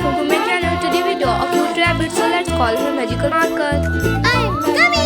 welcome to my channel. Today we do a cute rabbit, so let's call her Magical Marker. I'm coming!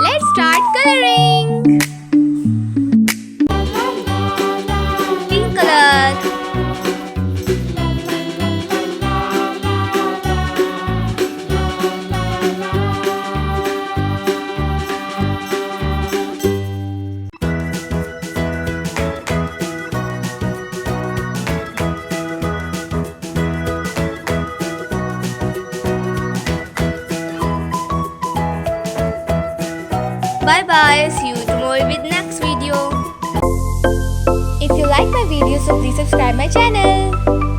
Let's start coloring. Pink color. Bye bye. See you tomorrow with next video. If you like my video, so please subscribe my channel.